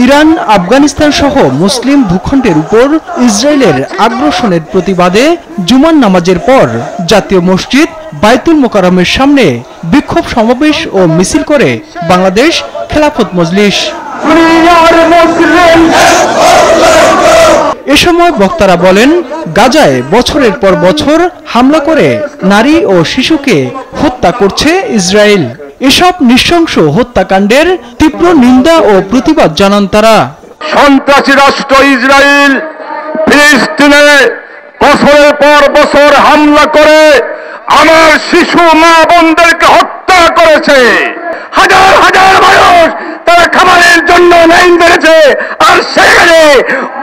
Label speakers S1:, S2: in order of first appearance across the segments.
S1: Iran, Afghanistan সহ মুসলিম ভূখণ্ডের উপর ইসরায়েলের আগ্রাসনের প্রতিবাদে জুমার নামাজের পর জাতীয় মসজিদ বায়তুল মোকাররমের সামনে বিক্ষোভ সমাবেশ ও মিছিল করে বাংলাদেশ খেলাফত মজলিস। এ সময় বক্তারা বলেন, গাজায় বছরের পর বছর হামলা করে নারী ও শিশুকে হত্যা করছে ইসরায়েল। এসব নৃশংস হত্যাকাণ্ডের তীব্র নিন্দা ও প্রতিবাদ জানান তারা।
S2: সন্ত্রাসী রাষ্ট্র ইসরায়েল ফিলিস্তিনে বছরের পর বছর হামলা করে আমার শিশু মা বোনদেরকে হত্যা করেছে। হাজার হাজার মানুষ তারা খাবারের জন্য লাইন ধরেছে, আর সেখানে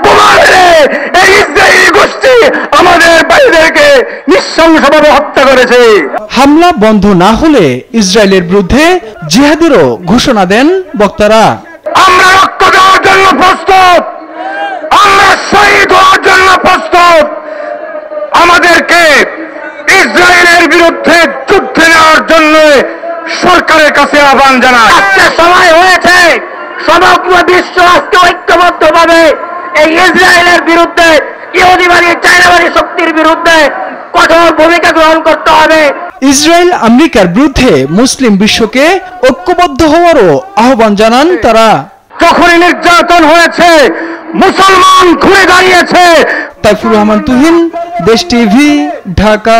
S2: বোমা মেরে এই ইসরায়েলি গোষ্ঠী আমাদের ভাইদেরকে নৃশংসভাবে হত্যা করেছে।
S1: হামলা বন্ধ না হলে ইসরায়েলের বিরুদ্ধে জিহাদেরও ঘোষণা দেন বক্তারা।
S2: আমরা রক্ত দেওয়ার জন্য প্রস্তুত, আমরা শহীদ হওয়ার জন্য প্রস্তুত। আমাদেরকে ইসরায়েলের বিরুদ্ধে যুদ্ধে নেওয়ার জন্য সরকারের কাছে আহ্বান জানাই। আজকে সময় হয়েছে সমগ্র বিশ্ব আজকে ঐক্যবদ্ধভাবে এই ইসরায়েলের বিরুদ্ধে, ইহুদিবাদী চায়নাবাদী শক্তির বিরুদ্ধে কঠোর ভূমিকা গ্রহণ করতে হবে।
S1: ইসরায়েল আমেরিকার বিরুদ্ধে মুসলিম বিশ্বকে ঐক্যবদ্ধ হওয়ারও আহ্বান জানান তারা।
S2: যখনই নির্যাতন হয়েছে মুসলমান ঘুরে দাঁড়িয়েছে।
S1: তাইফুর রহমান তুহিন, দেশ টিভি, ঢাকা।